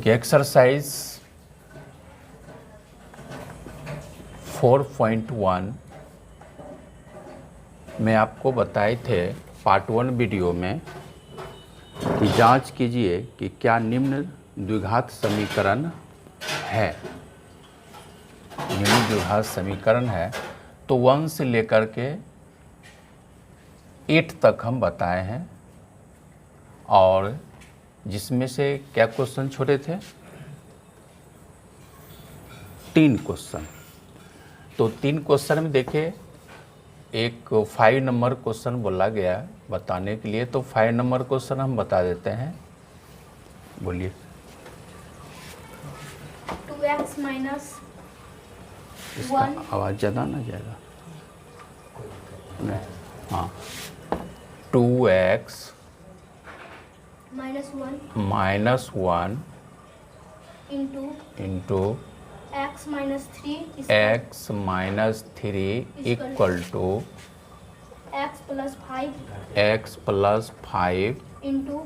देखिए एक्सरसाइज 4.1 में आपको बताए थे पार्ट 1 वीडियो में कि जांच कीजिए कि क्या निम्न द्विघात समीकरण है। निम्न द्विघात समीकरण है तो 1 से लेकर के 8 तक हम बताए हैं और जिसमें से क्या क्वेश्चन छोड़े थे, 3 क्वेश्चन। तो 3 क्वेश्चन में देखिए एक 5 नंबर क्वेश्चन बोला गया बताने के लिए, तो 5 नंबर क्वेश्चन हम बता देते हैं। बोलिए। 2x माइनस इसका आवाज़ ज़्यादा ना जाएगा। नहीं, हाँ 2x minus 1 into x minus 3 equal to x plus 5 into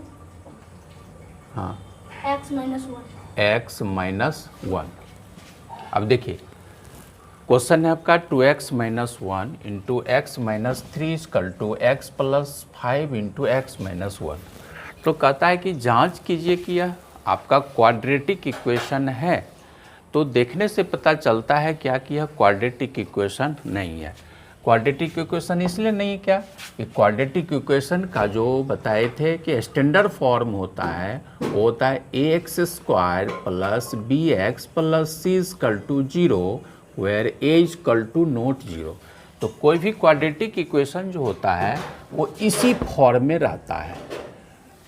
हाँ x माइनस 1। अब देखिए क्वेश्चन है आपका 2x minus 1 into x minus 3 equal to x plus 5 into x minus 1। तो कहता है कि जांच कीजिए कि यह आपका क्वाड्रेटिक इक्वेशन है। तो देखने से पता चलता है क्या कि यह क्वाड्रेटिक इक्वेशन नहीं है। क्वाड्रेटिक इक्वेशन इसलिए नहीं क्या कि क्वाड्रेटिक इक्वेशन का जो बताए थे कि स्टैंडर्ड फॉर्म होता है वो होता है ax square plus bx plus c equal to 0 where a equal to not 0। तो कोई भी क्वाड्रेटिक इक्वेशन जो होता है वो इसी फॉर्म में रहता है।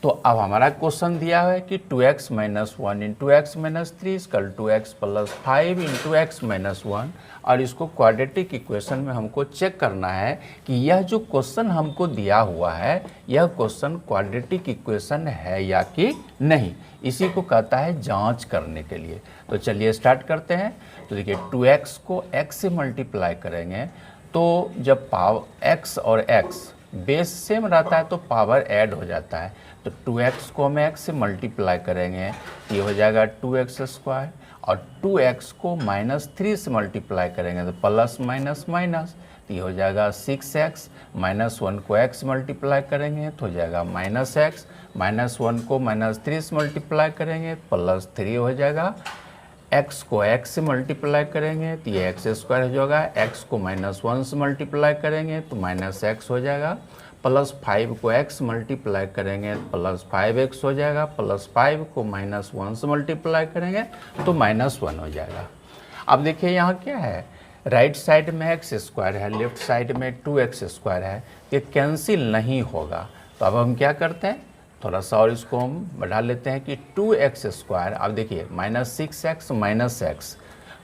तो अब हमारा क्वेश्चन दिया है कि 2x minus 1 into x minus 3 equal to x plus 5 into x minus 1, और इसको क्वाड्रेटिक इक्वेशन में हमको चेक करना है कि यह जो क्वेश्चन हमको दिया हुआ है यह क्वेश्चन क्वाड्रेटिक इक्वेशन है या कि नहीं। इसी को कहता है जांच करने के लिए। तो चलिए स्टार्ट करते हैं। तो देखिए 2x को x से मल्टीप्लाई करेंगे तो जब पावर x और x बेस सेम रहता है तो पावर ऐड हो जाता है। तो 2x को हम x से मल्टीप्लाई करेंगे ये हो जाएगा 2x स्क्वायर, और 2x को माइनस 3 से मल्टीप्लाई करेंगे तो प्लस माइनस माइनस, तो ये हो जाएगा 6x। माइनस 1 को x मल्टीप्लाई करेंगे तो हो जाएगा माइनस x। माइनस 1 को माइनस 3 से मल्टीप्लाई करेंगे प्लस 3 हो जाएगा। x को x से मल्टीप्लाई करेंगे तो ये x स्क्वायर हो जाएगा। x को माइनस 1 से मल्टीप्लाई करेंगे तो माइनस x हो जाएगा। प्लस 5 को x मल्टीप्लाई करेंगे तो प्लस 5x हो जाएगा। प्लस 5 को माइनस 1 से मल्टीप्लाई करेंगे तो माइनस 1 हो जाएगा। अब देखिए यहाँ क्या है, राइट साइड में x स्क्वायर है, लेफ्ट साइड में 2x स्क्वायर है, ये कैंसिल नहीं होगा। तो अब हम क्या करते हैं, थोड़ा सा और इसको हम बढ़ा लेते हैं कि 2x स्क्वायर। अब देखिए माइनस 6x माइनस x,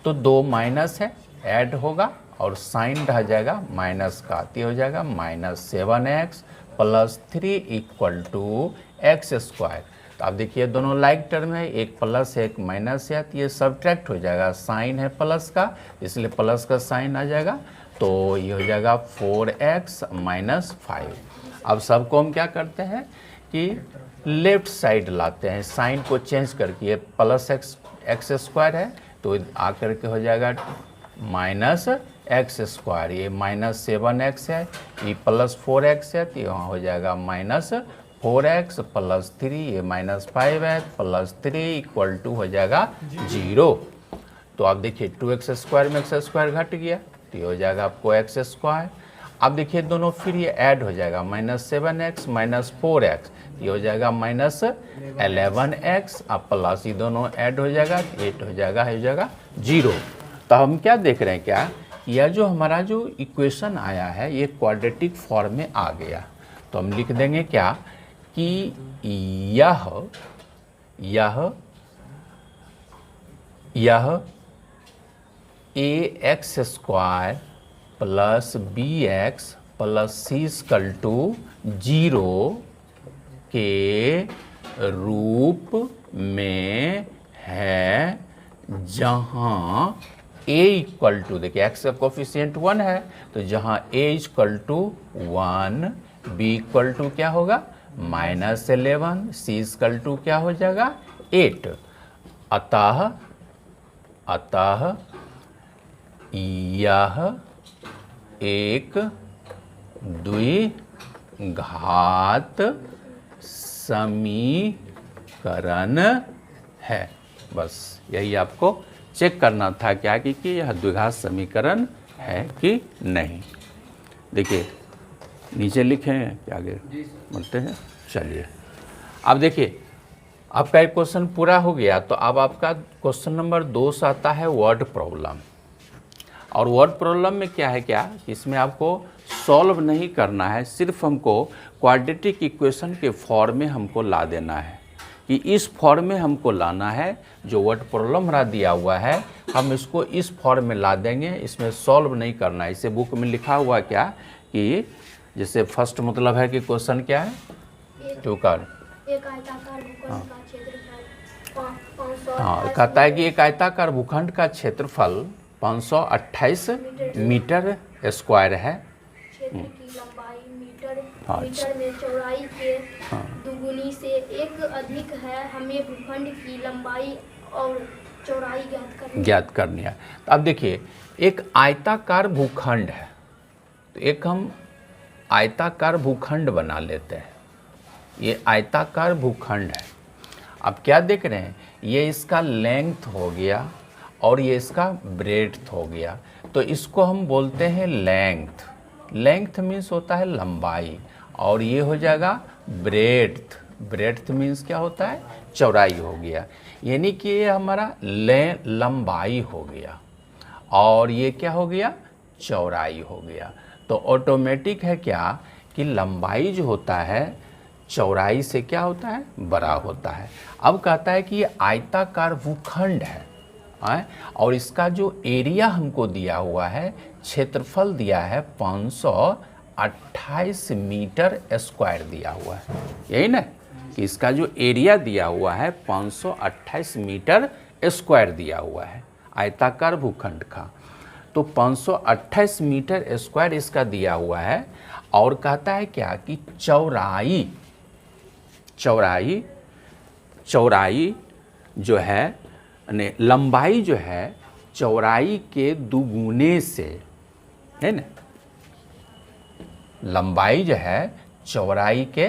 तो 2 माइनस है ऐड होगा और साइन रह जाएगा माइनस का, तो हो जाएगा minus 7x plus 3 equal to x square. तो अब देखिए दोनों लाइक टर्म है, एक प्लस है एक माइनस है, तो ये सब्ट्रैक्ट हो जाएगा। साइन है प्लस का इसलिए प्लस का साइन आ जाएगा, तो ये हो जाएगा 4x माइनस 5। अब सबको हम क्या करते हैं कि लेफ्ट साइड लाते हैं, साइन को चेंज करके। ये प्लस एक्स स्क्वायर है तो आकर के हो जाएगा माइनस एक्स स्क्वायर। ये माइनस 7x है, ये प्लस 4x है तो यहाँ हो जाएगा माइनस 4x प्लस 3, ये माइनस 5 है प्लस 3 इक्वल टू हो जाएगा 0। तो आप देखिए 2x स्क्वायर में x स्क्वायर घट गया तो ये हो जाएगा आपको x स्क्वायर। अब देखिए दोनों फिर ये ऐड हो जाएगा, माइनस 7x माइनस 4x, ये हो जाएगा माइनस 11x। अब प्लस ये दोनों ऐड हो जाएगा 8 हो जाएगा 0। तो हम क्या देख रहे हैं, क्या यह जो हमारा जो इक्वेशन आया है ये क्वाड्रेटिक फॉर्म में आ गया। तो हम लिख देंगे क्या कि यह ax square plus bx plus c equal to 0 के रूप में है, जहाँ a इक्वल टू, देखिए x का कोफिशिएंट 1 है तो जहाँ a equal to 1, b equal to क्या होगा -11, c इक्वल टू क्या हो जाएगा 8। अतः अतः यह एक द्विघात समीकरण है। बस यही आपको चेक करना था क्या कि यह द्विघात समीकरण है कि नहीं। देखिए नीचे लिखे हैं कि आगे बढ़ते हैं। चलिए अब देखिए आपका एक क्वेश्चन पूरा हो गया, तो अब आपका क्वेश्चन नंबर 2 से आता है वर्ड प्रॉब्लम। और वर्ड प्रॉब्लम में क्या है कि इसमें आपको सॉल्व नहीं करना है, सिर्फ हमको क्वाड्रेटिक इक्वेशन के फॉर्म में हमको ला देना है कि इस फॉर्म में हमको लाना है। जो वर्ड प्रॉब्लम हमारा दिया हुआ है हम इसको इस फॉर्म में ला देंगे, इसमें सॉल्व नहीं करना है। इसे बुक में लिखा हुआ क्या कि जैसे फर्स्ट मतलब है कि क्वेश्चन क्या है, टू कर एक आयताकार भूखंड का क्षेत्रफल 500 हाँ कहता है कि एक आयताकार भूखंड का क्षेत्रफल 528 मीटर स्क्वायर है। क्षेत्र की लंबाई मीटर हाँ, मीटर में चौड़ाई के दुगुनी से एक अधिक है। हमें भूखंड की लंबाई और चौड़ाई ज्ञात करनी है। तो अब देखिए एक आयताकार भूखंड है, तो एक हम आयताकार भूखंड बना लेते हैं। ये आयताकार भूखंड है। अब क्या देख रहे हैं, ये इसका लेंथ हो गया और ये इसका ब्रेड्थ हो गया, तो इसको हम बोलते हैं लेंथ। लेंथ मीन्स होता है लंबाई, और ये हो जाएगा ब्रेड्थ। ब्रेड्थ मीन्स क्या होता है, चौड़ाई हो गया। यानी कि ये हमारा लंबाई हो गया और ये क्या हो गया, चौड़ाई हो गया। तो ऑटोमेटिक है क्या कि लंबाई जो होता है चौड़ाई से क्या होता है, बड़ा होता है। अब कहता है कि ये आयताकार भूखंड है और इसका जो एरिया हमको दिया हुआ है, क्षेत्रफल दिया है 528 मीटर स्क्वायर दिया हुआ है, यही ना कि इसका जो एरिया दिया हुआ है 528 मीटर स्क्वायर दिया हुआ है आयताकार भूखंड का। तो 528 मीटर स्क्वायर इसका दिया हुआ है और कहता है क्या कि चौड़ाई जो है लंबाई जो है चौड़ाई के दुगुने से, है ना, लंबाई जो है चौड़ाई के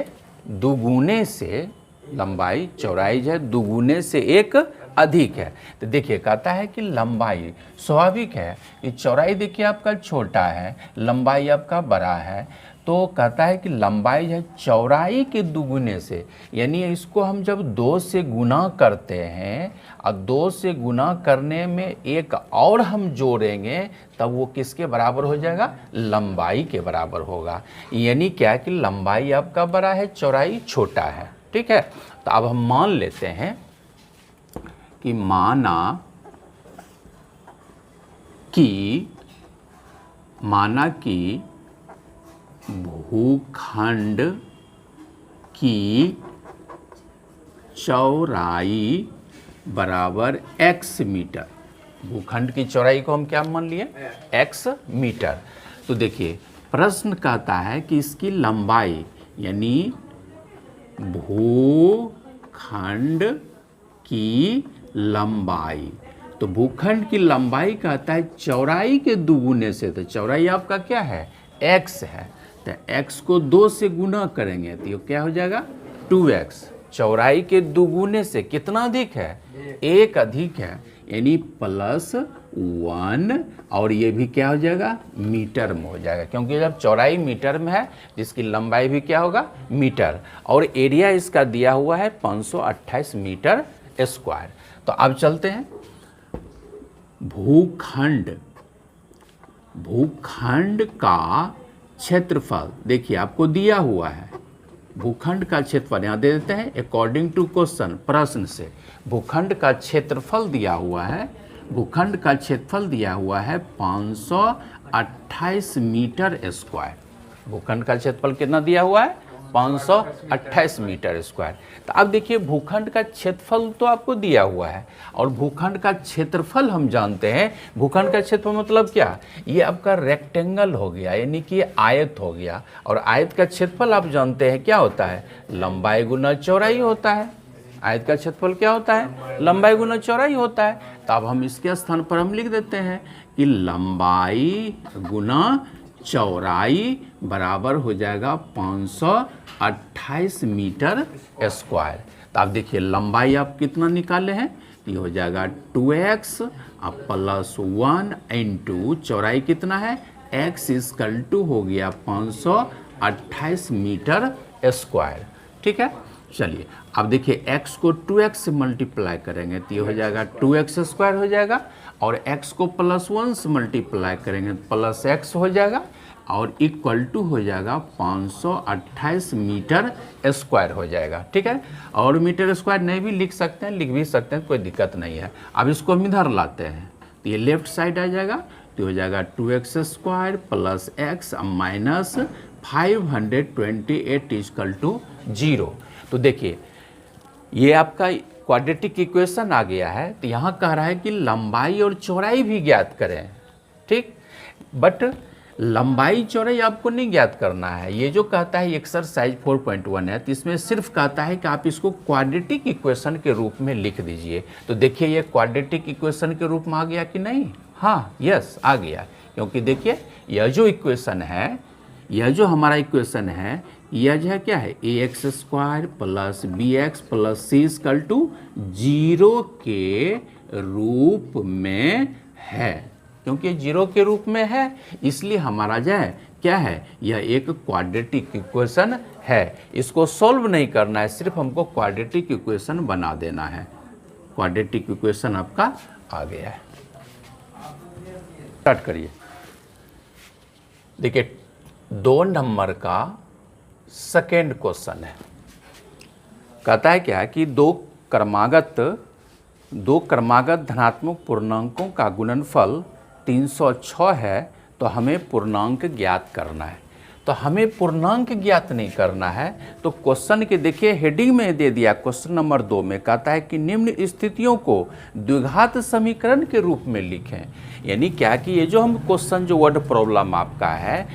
दुगुने से, लंबाई चौड़ाई जो है दुगुने से एक अधिक है। तो देखिए कहता है कि लंबाई स्वाभाविक है कि चौड़ाई देखिए आपका छोटा है, लंबाई आपका बड़ा है, तो कहता है कि लंबाई है चौड़ाई के दुगुने से। यानी इसको हम जब 2 से गुना करते हैं और 2 से गुना करने में एक और हम जोड़ेंगे तब वो किसके बराबर हो जाएगा, लंबाई के बराबर होगा। यानी क्या कि लंबाई आपका बड़ा है, चौड़ाई छोटा है। ठीक है, तो अब हम मान लेते हैं कि माना कि भूखंड की चौड़ाई बराबर x मीटर। भूखंड की चौड़ाई को हम क्या मान लिए, x मीटर। तो देखिए प्रश्न कहता है कि इसकी लंबाई यानी भूखंड की लंबाई, तो भूखंड की लंबाई कहता है चौड़ाई के दुगुने से। तो चौड़ाई आपका क्या है, x है, तो x को 2 से गुना करेंगे तो ये क्या हो जाएगा 2x। चौड़ाई के दुगुने से कितना अधिक है, 1 अधिक है, यानी +1। और ये भी क्या हो जाएगा, मीटर में हो जाएगा, क्योंकि जब चौड़ाई मीटर में है जिसकी लंबाई भी क्या होगा, मीटर। और एरिया इसका दिया हुआ है 528 मीटर स्क्वायर। तो अब चलते हैं भूखंड का क्षेत्रफल। देखिए आपको दिया हुआ है भूखंड का क्षेत्रफल, यहाँ दे देते हैं अकॉर्डिंग टू क्वेश्चन, प्रश्न से भूखंड का क्षेत्रफल दिया हुआ है। भूखंड का क्षेत्रफल दिया हुआ है 528 मीटर स्क्वायर। भूखंड का क्षेत्रफल कितना दिया हुआ है, 528 मीटर स्क्वायर। तो अब देखिए भूखंड का क्षेत्रफल तो आपको दिया हुआ है और भूखंड का क्षेत्रफल हम जानते हैं। भूखंड का क्षेत्रफल मतलब क्या, ये आपका रेक्टेंगल हो गया, यानी कि आयत हो गया। और आयत का क्षेत्रफल आप जानते हैं क्या होता है, लंबाई गुना चौड़ाई होता है। आयत का क्षेत्रफल क्या होता है? लंबाई गुना चौड़ाई होता है। तो अब हम इसके स्थान पर हम लिख देते हैं कि लंबाई गुना चौड़ाई बराबर हो जाएगा 528 मीटर स्क्वायर। तो आप देखिए लंबाई आप कितना निकाले हैं? ये हो जाएगा 2x प्लस 1 इंटू चौड़ाई कितना है? x इक्वल टू हो गया 528 मीटर स्क्वायर। ठीक है, चलिए अब देखिए x को 2x से मल्टीप्लाई करेंगे तो ये हो जाएगा 2x स्क्वायर हो जाएगा, और x को प्लस 1 से मल्टीप्लाई करेंगे तो प्लस x हो जाएगा, और इक्वल टू हो जाएगा 528 मीटर स्क्वायर हो जाएगा। ठीक है, और मीटर स्क्वायर नहीं भी लिख सकते हैं, लिख भी सकते हैं, कोई दिक्कत नहीं है। अब इसको हम इधर लाते हैं तो ये लेफ्ट साइड आ जाएगा, तो हो जाएगा 2x square plus x minus 528 equal to 0। तो देखिए ये आपका क्वाड्रेटिक इक्वेशन आ गया है। तो यहाँ कह रहा है कि लंबाई और चौड़ाई भी ज्ञात करें। ठीक, बट लंबाई चौड़ाई आपको नहीं ज्ञात करना है। ये जो कहता है एक्सरसाइज 4.1 है, तो इसमें सिर्फ कहता है कि आप इसको क्वाड्रेटिक इक्वेशन के रूप में लिख दीजिए। तो देखिए ये क्वाड्रेटिक इक्वेशन के रूप में आ गया कि नहीं? हाँ, यस आ गया, क्योंकि देखिए यह जो इक्वेशन है, यह जो हमारा इक्वेशन है, यह जो है क्या है? ax square plus bx plus c equal to 0 के रूप में है। क्योंकि 0 के रूप में है इसलिए हमारा जो है क्या है? यह एक क्वाड्रेटिक इक्वेशन है। इसको सॉल्व नहीं करना है, सिर्फ हमको क्वाड्रेटिक इक्वेशन बना देना है। क्वाड्रेटिक इक्वेशन आपका आ गया है। स्टार्ट करिए। देखिए 2 नंबर का सेकेंड क्वेश्चन है। कहता है क्या कि दो क्रमागत धनात्मक पूर्णांकों का गुणनफल 306 है, तो हमें पूर्णांक ज्ञात करना है। तो हमें पूर्णांक ज्ञात नहीं करना है, तो क्वेश्चन के देखिए हेडिंग में दे दिया, क्वेश्चन नंबर 2 में कहता है कि निम्न स्थितियों को द्विघात समीकरण के रूप में लिखें। यानी क्या कि ये जो हम क्वेश्चन जो वर्ड प्रॉब्लम आपका है,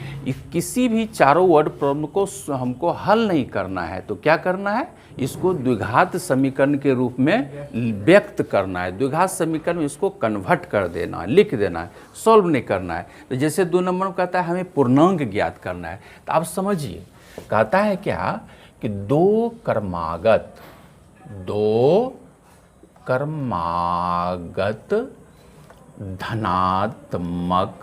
किसी भी चारों वर्ड प्रॉब्लम को हमको हल नहीं करना है, तो क्या करना है? इसको द्विघात समीकरण के रूप में व्यक्त करना है। द्विघात समीकरण में इसको कन्वर्ट कर देना है, लिख देना है, सॉल्व नहीं करना है। तो जैसे 2 नंबर में कहता है हमें पूर्णांक ज्ञात करना है, तो आप समझिए कहता है क्या कि दो क्रमागत धनात्मक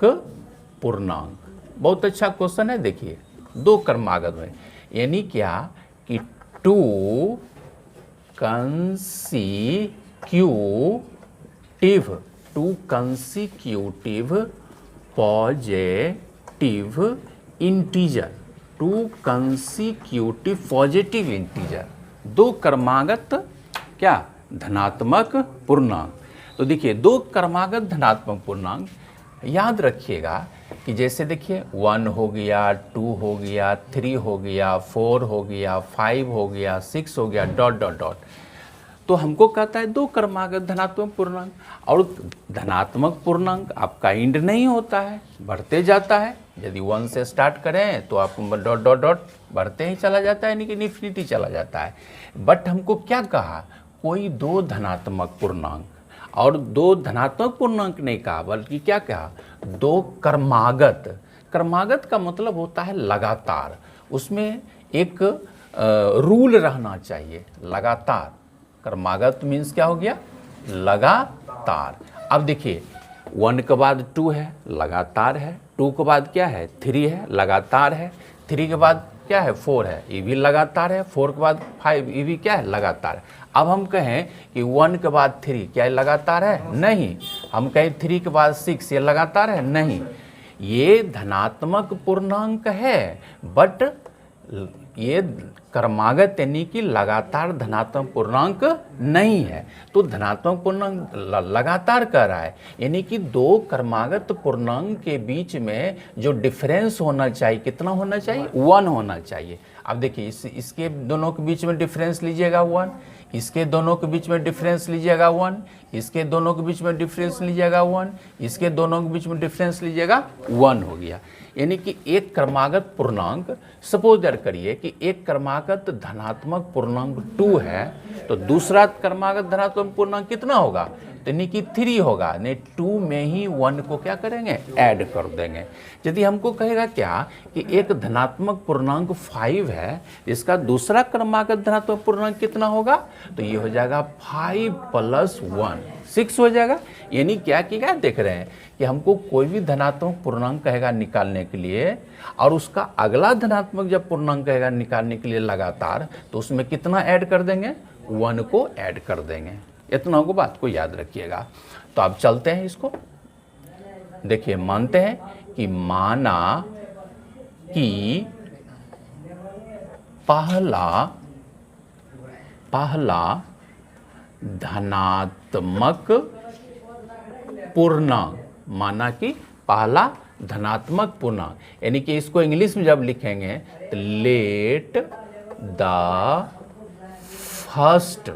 पूर्णांक। बहुत अच्छा क्वेश्चन है। देखिए 2 क्रमागत में, यानी क्या कि 2 consecutive positive integer, 2 consecutive positive integer, 2 क्रमागत क्या? धनात्मक पूर्णांक। तो देखिए 2 क्रमागत धनात्मक पूर्णांक, याद रखिएगा कि जैसे देखिए 1 हो गया, 2 हो गया, 3 हो गया, 4 हो गया, 5 हो गया, 6 हो गया, डॉट डॉट डॉट। तो हमको कहता है 2 क्रमागत धनात्मक पूर्णांक, और धनात्मक पूर्णांक आपका इंड नहीं होता है, बढ़ते जाता है। यदि 1 से स्टार्ट करें तो आप डॉट डॉट डॉट बढ़ते ही चला जाता है, यानी कि इन्फिनिटी चला जाता है। बट हमको क्या कहा? कोई 2 धनात्मक पूर्णांक, और 2 धनात्मक पूर्णांक नहीं कहा, बल्कि क्या कहा? 2 क्रमागत। क्रमागत का मतलब होता है लगातार, उसमें एक रूल रहना चाहिए, लगातार। क्रमागत मीन्स क्या हो गया? लगातार। अब देखिए 1 के बाद 2 है, लगातार है। 2 के बाद क्या है? 3 है, लगातार है। 3 के बाद क्या है? 4 है, ये भी लगातार है। 4 के बाद 5, ये भी क्या है? लगातार है। अब हम कहें कि 1 के बाद 3 क्या लगातार है? नहीं। हम कहें 3 के बाद 6 ये लगातार है? नहीं। ये धनात्मक पूर्णांक है, बट ये क्रमागत यानी कि लगातार धनात्मक पूर्णांक नहीं है। तो धनात्मक पूर्णांक लगातार कर रहा है, यानी कि 2 क्रमागत पूर्णांक के बीच में जो डिफरेंस होना चाहिए, कितना होना चाहिए? 1 होना चाहिए। अब देखिए इसके दोनों के बीच में डिफरेंस लीजिएगा 1, इसके दोनों के बीच में डिफरेंस लीजिएगा 1, इसके दोनों के बीच में डिफरेंस लीजिएगा 1, इसके दोनों के बीच में डिफरेंस लीजिएगा 1 हो गया। यानी कि एक क्रमागत पूर्णांक, सपोज दैट करिए कि एक क्रमागत धनात्मक पूर्णांक 2 है, तो दूसरा क्रमागत धनात्मक पूर्णांक कितना होगा, तो यानी कि 3 होगा। नहीं 2 में ही 1 को क्या करेंगे, ऐड कर देंगे। यदि हमको कहेगा क्या कि एक धनात्मक पूर्णांक 5 है, इसका दूसरा क्रमागत धनात्मक पूर्णांक कितना होगा, तो ये हो जाएगा 5 + 1 6 हो जाएगा। यानी क्या देख रहे हैं कि हमको कोई भी धनात्मक पूर्णांक कहेगा निकालने के लिए, और उसका अगला धनात्मक जब पूर्णांक कहेगा निकालने के लिए लगातार, तो उसमें कितना ऐड कर देंगे, 1 को ऐड कर देंगे। इतना को बात को याद रखिएगा। तो अब चलते हैं इसको, देखिए मानते हैं कि माना कि पहला धनात्मक पूर्णांक, माना कि पहला धनात्मक पूर्णांक, यानी कि इसको इंग्लिश में जब लिखेंगे तो let the first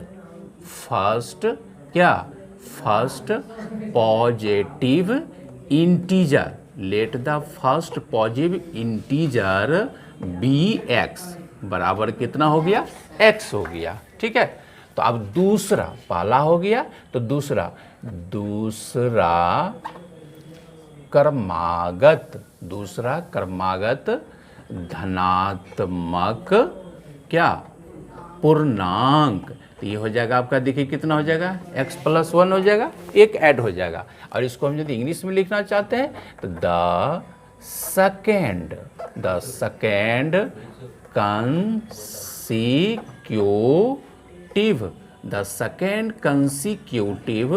positive integer, let the first positive integer be x, बराबर कितना हो गया, x हो गया। ठीक है, तो अब दूसरा, पहला हो गया तो दूसरा क्रमागत धनात्मक पूर्णांक, तो ये हो जाएगा आपका, देखिए कितना हो जाएगा, x + 1 हो जाएगा, एक ऐड हो जाएगा। और इसको हम यदि इंग्लिश में लिखना चाहते हैं तो the second consecutive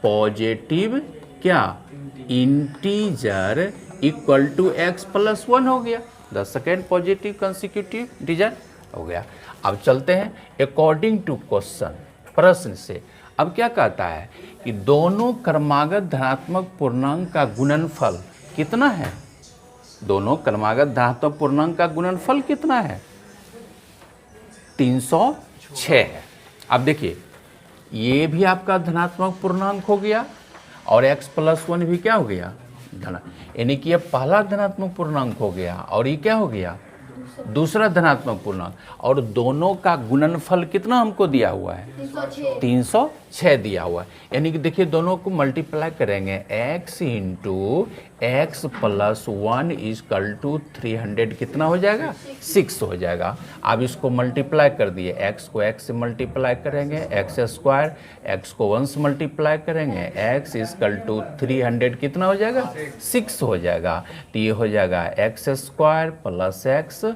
positive integer equal to x + 1 हो गया, the second positive consecutive integer हो गया। अब चलते हैं अकॉर्डिंग टू क्वेश्चन, प्रश्न से। अब क्या कहता है कि दोनों क्रमागत धनात्मक पूर्णांक का गुणनफल कितना है, दोनों क्रमागत धनात्मक पूर्णांक का गुणनफल कितना है, 306 है। अब देखिए ये भी आपका धनात्मक पूर्णांक हो गया और x + 1 भी क्या हो गया, यानी कि ये पहला धनात्मक पूर्णांक हो गया और ये क्या हो गया, दूसरा धनात्मक पूर्णांक, और दोनों का गुणनफल कितना हमको दिया हुआ है, 306 दिया हुआ है। यानी कि देखिए दोनों को मल्टीप्लाई करेंगे, x × x + 1 = 300 कितना हो जाएगा, 6 हो जाएगा। अब इसको मल्टीप्लाई कर दिए, x को x से मल्टीप्लाई करेंगे, x², x को 1 से मल्टीप्लाई करेंगे, x = 300 कितना हो जाएगा, 6 हो जाएगा। तो ये हो जाएगा x² + x -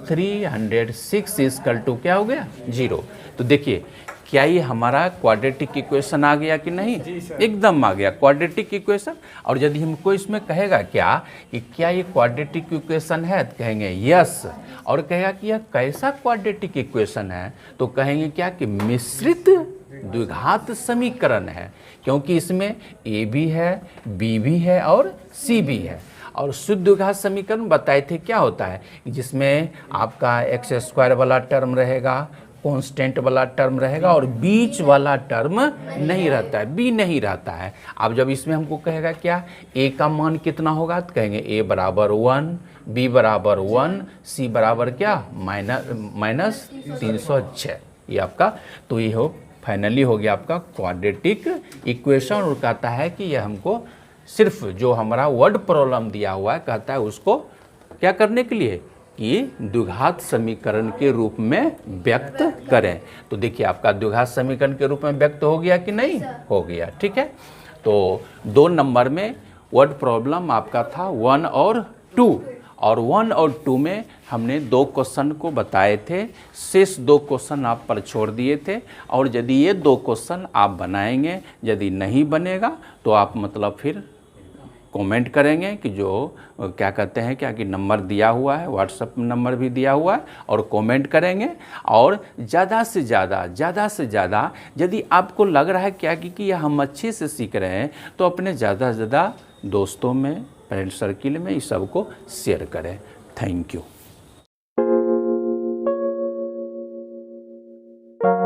306 = क्या हो गया, 0। तो देखिए क्या ये हमारा क्वाड्रेटिक इक्वेशन आ गया कि नहीं, एकदम आ गया क्वाड्रेटिक इक्वेशन। और यदि हमको इसमें कहेगा क्या कि क्या ये क्वाड्रेटिक इक्वेशन है, तो कहेंगे यस। और कहेगा कि यह कैसा क्वाड्रेटिक इक्वेशन है, तो कहेंगे क्या कि मिश्रित द्विघात समीकरण है, क्योंकि इसमें a भी है, b भी है और c भी है। और शुद्ध द्विघात समीकरण बताए थे क्या होता है, जिसमें आपका x² वाला टर्म रहेगा, कांस्टेंट वाला टर्म रहेगा और बीच वाला टर्म नहीं रहता है, b नहीं रहता है। अब जब इसमें हमको कहेगा क्या a का मान कितना होगा, तो कहेंगे a = 1, b = 1, c बराबर क्या, -306। ये आपका, तो ये हो फाइनली हो गया आपका क्वाड्रेटिक इक्वेशन। और कहता है कि यह हमको सिर्फ जो हमारा वर्ड प्रॉब्लम दिया हुआ है, कहता है उसको क्या करने के लिए कि द्विघात समीकरण के रूप में व्यक्त करें। तो देखिए आपका द्विघात समीकरण के रूप में व्यक्त हो गया कि नहीं, हो गया। ठीक है, तो 2 नंबर में वर्ड प्रॉब्लम आपका था 1 और 2, और 1 और 2 में हमने 2 क्वेश्चन को बताए थे, शेष 2 क्वेश्चन आप पर छोड़ दिए थे। और यदि ये 2 क्वेश्चन आप बनाएंगे, यदि नहीं बनेगा तो आप मतलब फिर कमेंट करेंगे कि जो क्या कहते हैं क्या कि नंबर दिया हुआ है, व्हाट्सएप नंबर भी दिया हुआ है, और कमेंट करेंगे। और ज़्यादा से ज़्यादा यदि आपको लग रहा है क्या कि यह हम अच्छे से सीख रहे हैं, तो अपने ज़्यादा से ज़्यादा दोस्तों में, फ्रेंड सर्किल में इस सब को शेयर करें। Thank you.